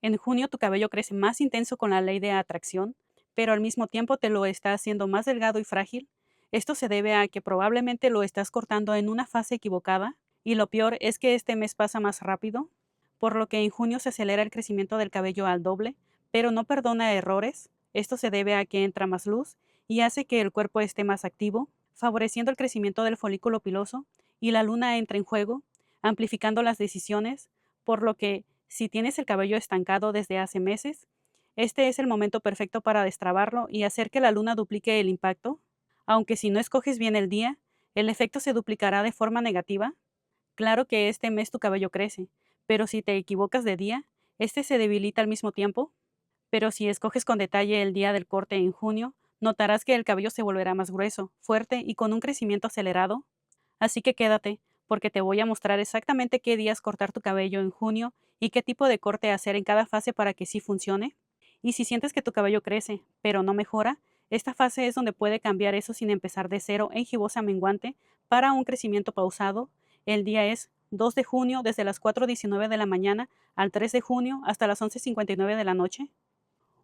En junio tu cabello crece más intenso con la ley de atracción, pero al mismo tiempo te lo está haciendo más delgado y frágil. Esto se debe a que probablemente lo estás cortando en una fase equivocada, y lo peor es que este mes pasa más rápido, por lo que en junio se acelera el crecimiento del cabello al doble, pero no perdona errores. Esto se debe a que entra más luz y hace que el cuerpo esté más activo, favoreciendo el crecimiento del folículo piloso, y la luna entra en juego, amplificando las decisiones, por lo que si tienes el cabello estancado desde hace meses, este es el momento perfecto para destrabarlo y hacer que la luna duplique el impacto. Aunque si no escoges bien el día, el efecto se duplicará de forma negativa. Claro que este mes tu cabello crece, pero si te equivocas de día, este se debilita al mismo tiempo. Pero si escoges con detalle el día del corte en junio, notarás que el cabello se volverá más grueso, fuerte y con un crecimiento acelerado. Así que quédate, porque te voy a mostrar exactamente qué días cortar tu cabello en junio y qué tipo de corte hacer en cada fase para que sí funcione. Y si sientes que tu cabello crece, pero no mejora, esta fase es donde puede cambiar eso sin empezar de cero en gibosa menguante para un crecimiento pausado. El día es 2 de junio desde las 4:19 de la mañana al 3 de junio hasta las 11:59 de la noche.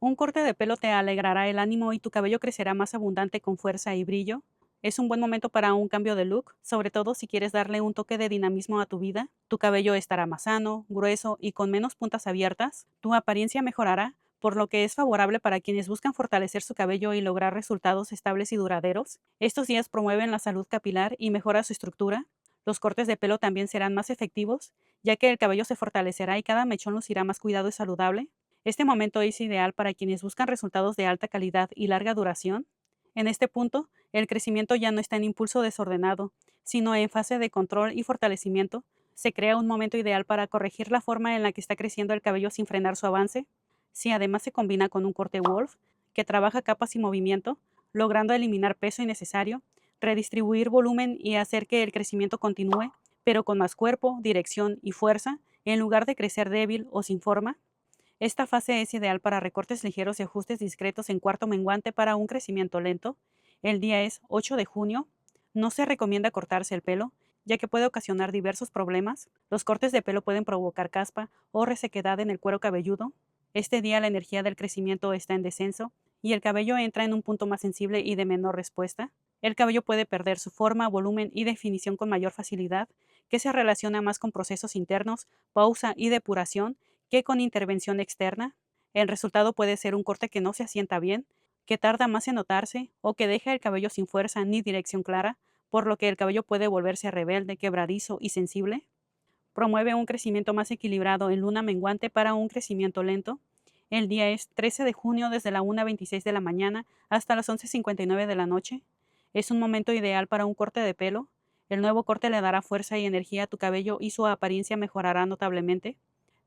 Un corte de pelo te alegrará el ánimo y tu cabello crecerá más abundante con fuerza y brillo. Es un buen momento para un cambio de look, sobre todo si quieres darle un toque de dinamismo a tu vida. Tu cabello estará más sano, grueso y con menos puntas abiertas. Tu apariencia mejorará, por lo que es favorable para quienes buscan fortalecer su cabello y lograr resultados estables y duraderos. Estos días promueven la salud capilar y mejora su estructura. Los cortes de pelo también serán más efectivos, ya que el cabello se fortalecerá y cada mechón lucirá más cuidado y saludable. Este momento es ideal para quienes buscan resultados de alta calidad y larga duración. En este punto, el crecimiento ya no está en impulso desordenado, sino en fase de control y fortalecimiento. Se crea un momento ideal para corregir la forma en la que está creciendo el cabello sin frenar su avance. Si además se combina con un corte Wolf, que trabaja capas y movimiento, logrando eliminar peso innecesario, redistribuir volumen y hacer que el crecimiento continúe, pero con más cuerpo, dirección y fuerza, en lugar de crecer débil o sin forma. Esta fase es ideal para recortes ligeros y ajustes discretos en cuarto menguante para un crecimiento lento. El día es 8 de junio. No se recomienda cortarse el pelo, ya que puede ocasionar diversos problemas. Los cortes de pelo pueden provocar caspa o resequedad en el cuero cabelludo. Este día la energía del crecimiento está en descenso y el cabello entra en un punto más sensible y de menor respuesta. El cabello puede perder su forma, volumen y definición con mayor facilidad, que se relaciona más con procesos internos, pausa y depuración que con intervención externa. El resultado puede ser un corte que no se asienta bien, que tarda más en notarse o que deja el cabello sin fuerza ni dirección clara, por lo que el cabello puede volverse rebelde, quebradizo y sensible. Promueve un crecimiento más equilibrado en luna menguante para un crecimiento lento. El día es 13 de junio desde la 1:26 de la mañana hasta las 11:59 de la noche. Es un momento ideal para un corte de pelo. El nuevo corte le dará fuerza y energía a tu cabello y su apariencia mejorará notablemente.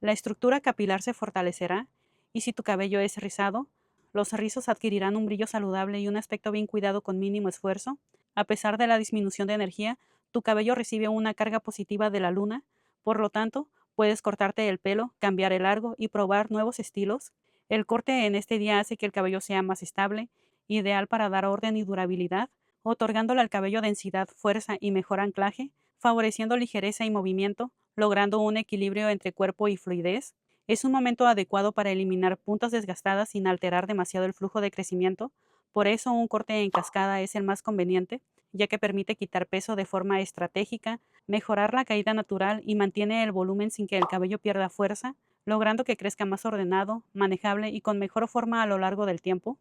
La estructura capilar se fortalecerá y si tu cabello es rizado, los rizos adquirirán un brillo saludable y un aspecto bien cuidado con mínimo esfuerzo. A pesar de la disminución de energía, tu cabello recibe una carga positiva de la luna, por lo tanto, puedes cortarte el pelo, cambiar el largo y probar nuevos estilos. El corte en este día hace que el cabello sea más estable, ideal para dar orden y durabilidad, otorgándole al cabello densidad, fuerza y mejor anclaje, favoreciendo ligereza y movimiento, logrando un equilibrio entre cuerpo y fluidez. Es un momento adecuado para eliminar puntas desgastadas sin alterar demasiado el flujo de crecimiento. Por eso un corte en cascada es el más conveniente, ya que permite quitar peso de forma estratégica, mejorar la caída natural y mantiene el volumen sin que el cabello pierda fuerza, logrando que crezca más ordenado, manejable y con mejor forma a lo largo del tiempo.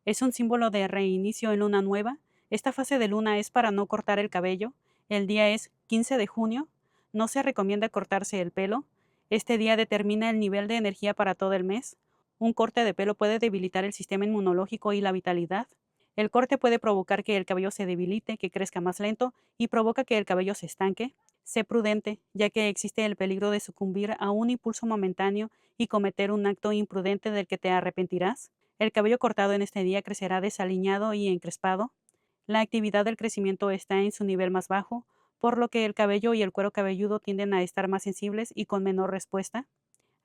Es un símbolo de reinicio en luna nueva. Esta fase de luna es para no cortar el cabello. El día es 15 de junio. No se recomienda cortarse el pelo. Este día determina el nivel de energía para todo el mes. Un corte de pelo puede debilitar el sistema inmunológico y la vitalidad. El corte puede provocar que el cabello se debilite, que crezca más lento y provoca que el cabello se estanque. Sé prudente, ya que existe el peligro de sucumbir a un impulso momentáneo y cometer un acto imprudente del que te arrepentirás. El cabello cortado en este día crecerá desaliñado y encrespado. La actividad del crecimiento está en su nivel más bajo, por lo que el cabello y el cuero cabelludo tienden a estar más sensibles y con menor respuesta.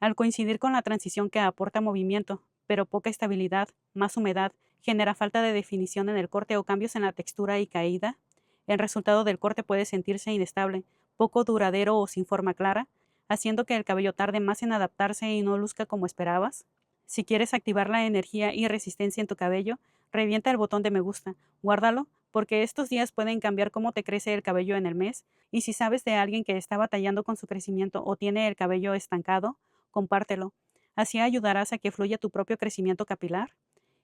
Al coincidir con la transición que aporta movimiento, pero poca estabilidad, más humedad, genera falta de definición en el corte o cambios en la textura y caída. El resultado del corte puede sentirse inestable, poco duradero o sin forma clara. haciendo que el cabello tarde más en adaptarse y no luzca como esperabas. Si quieres activar la energía y resistencia en tu cabello, revienta el botón de me gusta, guárdalo, porque estos días pueden cambiar cómo te crece el cabello en el mes, y si sabes de alguien que está batallando con su crecimiento o tiene el cabello estancado, compártelo. Así ayudarás a que fluya tu propio crecimiento capilar.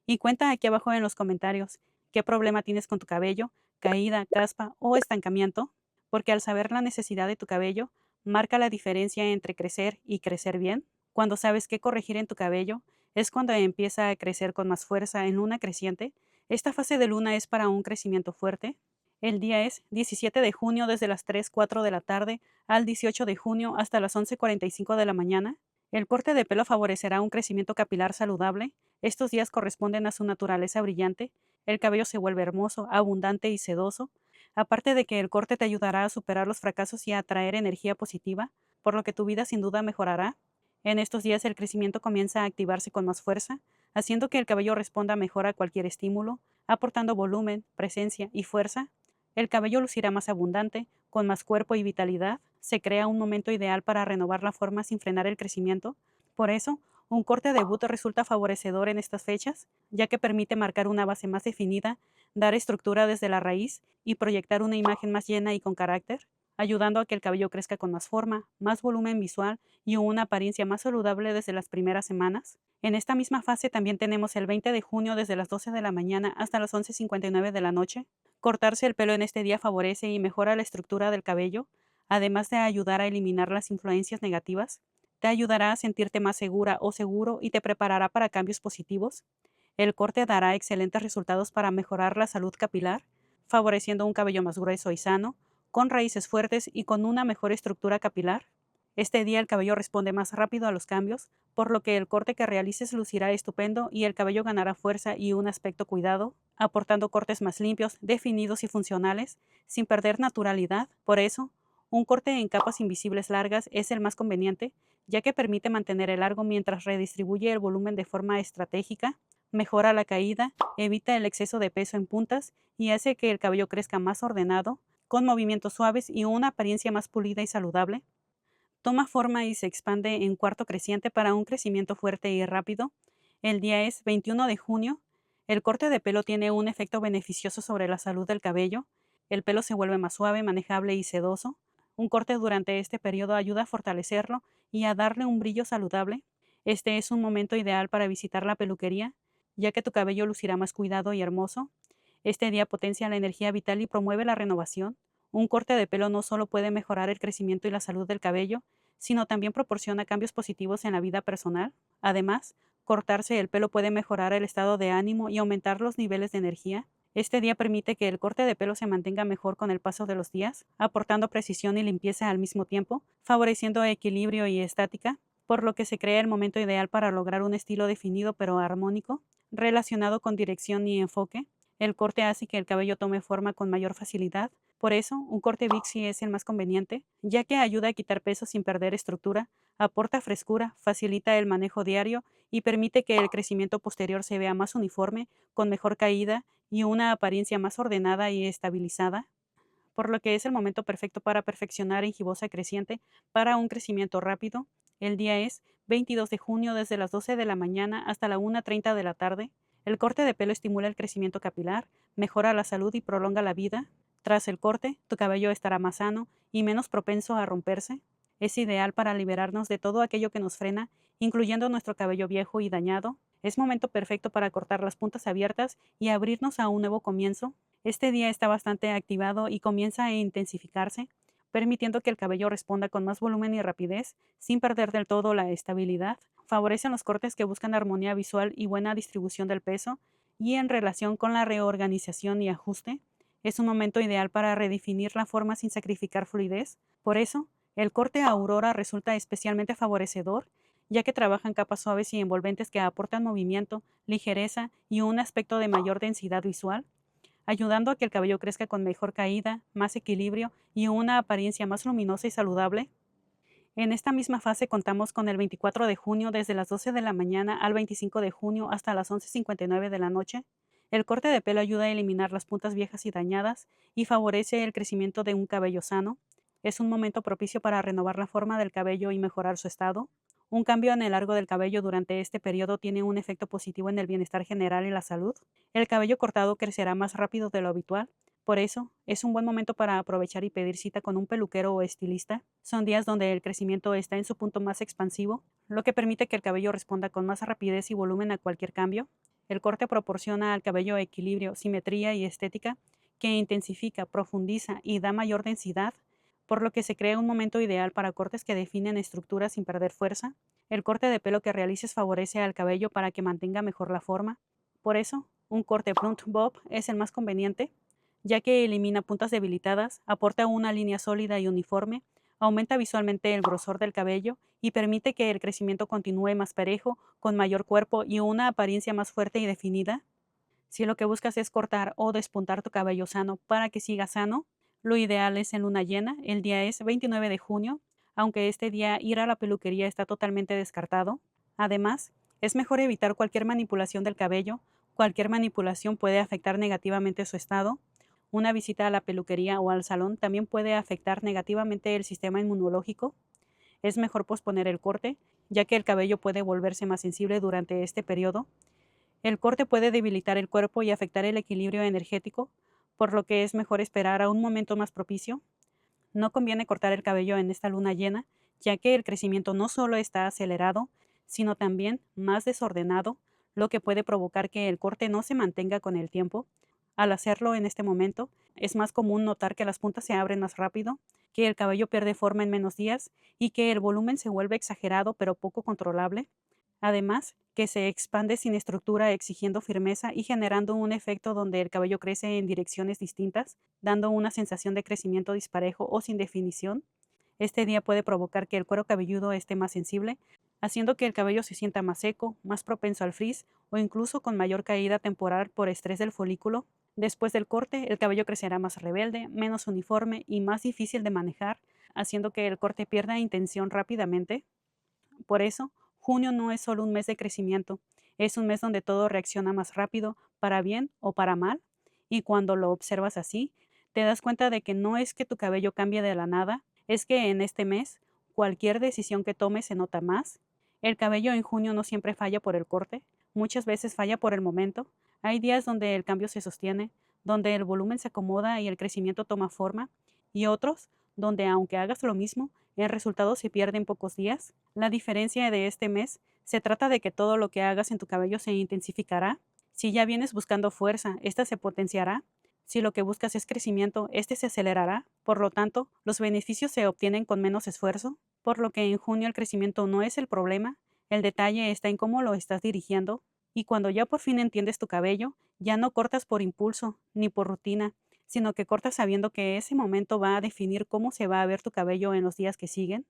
Y cuenta aquí abajo en los comentarios qué problema tienes con tu cabello, caída, caspa o estancamiento, porque al saber la necesidad de tu cabello, marca la diferencia entre crecer y crecer bien. Cuando sabes qué corregir en tu cabello, es cuando empieza a crecer con más fuerza en luna creciente. Esta fase de luna es para un crecimiento fuerte. El día es 17 de junio desde las 3:04 de la tarde al 18 de junio hasta las 11:45 de la mañana. El corte de pelo favorecerá un crecimiento capilar saludable. Estos días corresponden a su naturaleza brillante. El cabello se vuelve hermoso, abundante y sedoso. Aparte de que el corte te ayudará a superar los fracasos y a atraer energía positiva, por lo que tu vida sin duda mejorará. En estos días el crecimiento comienza a activarse con más fuerza, haciendo que el cabello responda mejor a cualquier estímulo, aportando volumen, presencia y fuerza. El cabello lucirá más abundante, con más cuerpo y vitalidad. Se crea un momento ideal para renovar la forma sin frenar el crecimiento. Por eso, un corte de buto resulta favorecedor en estas fechas, ya que permite marcar una base más definida, dar estructura desde la raíz y proyectar una imagen más llena y con carácter, ayudando a que el cabello crezca con más forma, más volumen visual y una apariencia más saludable desde las primeras semanas. En esta misma fase también tenemos el 20 de junio desde las 12 de la mañana hasta las 11:59 de la noche. Cortarse el pelo en este día favorece y mejora la estructura del cabello, además de ayudar a eliminar las influencias negativas. Te ayudará a sentirte más segura o seguro y te preparará para cambios positivos. El corte dará excelentes resultados para mejorar la salud capilar, favoreciendo un cabello más grueso y sano, con raíces fuertes y con una mejor estructura capilar. Este día el cabello responde más rápido a los cambios, por lo que el corte que realices lucirá estupendo y el cabello ganará fuerza y un aspecto cuidado, aportando cortes más limpios, definidos y funcionales, sin perder naturalidad. Por eso, un corte en capas invisibles largas es el más conveniente, ya que permite mantener el largo mientras redistribuye el volumen de forma estratégica, mejora la caída, evita el exceso de peso en puntas y hace que el cabello crezca más ordenado, con movimientos suaves y una apariencia más pulida y saludable. Toma forma y se expande en cuarto creciente para un crecimiento fuerte y rápido. El día es 21 de junio. El corte de pelo tiene un efecto beneficioso sobre la salud del cabello. El pelo se vuelve más suave, manejable y sedoso. Un corte durante este periodo ayuda a fortalecerlo y a darle un brillo saludable. Este es un momento ideal para visitar la peluquería, ya que tu cabello lucirá más cuidado y hermoso. Este día potencia la energía vital y promueve la renovación. Un corte de pelo no solo puede mejorar el crecimiento y la salud del cabello, sino también proporciona cambios positivos en la vida personal. Además, cortarse el pelo puede mejorar el estado de ánimo y aumentar los niveles de energía. Este día permite que el corte de pelo se mantenga mejor con el paso de los días, aportando precisión y limpieza al mismo tiempo, favoreciendo equilibrio y estática, por lo que se crea el momento ideal para lograr un estilo definido pero armónico, relacionado con dirección y enfoque. El corte hace que el cabello tome forma con mayor facilidad. Por eso, un corte Bixi es el más conveniente, ya que ayuda a quitar peso sin perder estructura, aporta frescura, facilita el manejo diario y permite que el crecimiento posterior se vea más uniforme, con mejor caída y una apariencia más ordenada y estabilizada, por lo que es el momento perfecto para perfeccionar en gibosa creciente para un crecimiento rápido. El día es 22 de junio desde las 12 de la mañana hasta la 1:30 de la tarde. El corte de pelo estimula el crecimiento capilar, mejora la salud y prolonga la vida. Tras el corte, tu cabello estará más sano y menos propenso a romperse. Es ideal para liberarnos de todo aquello que nos frena, incluyendo nuestro cabello viejo y dañado. Es momento perfecto para cortar las puntas abiertas y abrirnos a un nuevo comienzo. Este día está bastante activado y comienza a intensificarse, permitiendo que el cabello responda con más volumen y rapidez, sin perder del todo la estabilidad. Favorecen los cortes que buscan armonía visual y buena distribución del peso, y en relación con la reorganización y ajuste, es un momento ideal para redefinir la forma sin sacrificar fluidez. Por eso, el corte Aurora resulta especialmente favorecedor, ya que trabaja en capas suaves y envolventes que aportan movimiento, ligereza y un aspecto de mayor densidad visual, ayudando a que el cabello crezca con mejor caída, más equilibrio y una apariencia más luminosa y saludable. En esta misma fase contamos con el 24 de junio desde las 12 de la mañana al 25 de junio hasta las 11:59 de la noche. El corte de pelo ayuda a eliminar las puntas viejas y dañadas y favorece el crecimiento de un cabello sano. Es un momento propicio para renovar la forma del cabello y mejorar su estado. Un cambio en el largo del cabello durante este periodo tiene un efecto positivo en el bienestar general y la salud. El cabello cortado crecerá más rápido de lo habitual. Por eso, es un buen momento para aprovechar y pedir cita con un peluquero o estilista. Son días donde el crecimiento está en su punto más expansivo, lo que permite que el cabello responda con más rapidez y volumen a cualquier cambio. El corte proporciona al cabello equilibrio, simetría y estética, que intensifica, profundiza y da mayor densidad, por lo que se crea un momento ideal para cortes que definen estructuras sin perder fuerza. El corte de pelo que realices favorece al cabello para que mantenga mejor la forma. Por eso, un corte blunt bob es el más conveniente, ya que elimina puntas debilitadas, aporta una línea sólida y uniforme, aumenta visualmente el grosor del cabello y permite que el crecimiento continúe más parejo, con mayor cuerpo y una apariencia más fuerte y definida. Si lo que buscas es cortar o despuntar tu cabello sano para que siga sano, lo ideal es en luna llena. El día es 29 de junio, aunque este día ir a la peluquería está totalmente descartado. Además, es mejor evitar cualquier manipulación del cabello. Cualquier manipulación puede afectar negativamente su estado. Una visita a la peluquería o al salón también puede afectar negativamente el sistema inmunológico. Es mejor posponer el corte, ya que el cabello puede volverse más sensible durante este periodo. El corte puede debilitar el cuerpo y afectar el equilibrio energético, por lo que es mejor esperar a un momento más propicio. No conviene cortar el cabello en esta luna llena, ya que el crecimiento no solo está acelerado, sino también más desordenado, lo que puede provocar que el corte no se mantenga con el tiempo. Al hacerlo en este momento, es más común notar que las puntas se abren más rápido, que el cabello pierde forma en menos días y que el volumen se vuelve exagerado pero poco controlable. Además, que se expande sin estructura exigiendo firmeza y generando un efecto donde el cabello crece en direcciones distintas, dando una sensación de crecimiento disparejo o sin definición. Este día puede provocar que el cuero cabelludo esté más sensible, haciendo que el cabello se sienta más seco, más propenso al frizz o incluso con mayor caída temporal por estrés del folículo. Después del corte, el cabello crecerá más rebelde, menos uniforme y más difícil de manejar, haciendo que el corte pierda intención rápidamente. Por eso, junio no es solo un mes de crecimiento, es un mes donde todo reacciona más rápido, para bien o para mal, y cuando lo observas así, te das cuenta de que no es que tu cabello cambie de la nada, es que en este mes, cualquier decisión que tomes se nota más. El cabello en junio no siempre falla por el corte, muchas veces falla por el momento. Hay días donde el cambio se sostiene, donde el volumen se acomoda y el crecimiento toma forma, y otros donde aunque hagas lo mismo, el resultado se pierde en pocos días. La diferencia de este mes se trata de que todo lo que hagas en tu cabello se intensificará. Si ya vienes buscando fuerza, esta se potenciará. Si lo que buscas es crecimiento, este se acelerará. Por lo tanto, los beneficios se obtienen con menos esfuerzo, por lo que en junio el crecimiento no es el problema, el detalle está en cómo lo estás dirigiendo. Y cuando ya por fin entiendes tu cabello, ya no cortas por impulso ni por rutina, sino que cortas sabiendo que ese momento va a definir cómo se va a ver tu cabello en los días que siguen.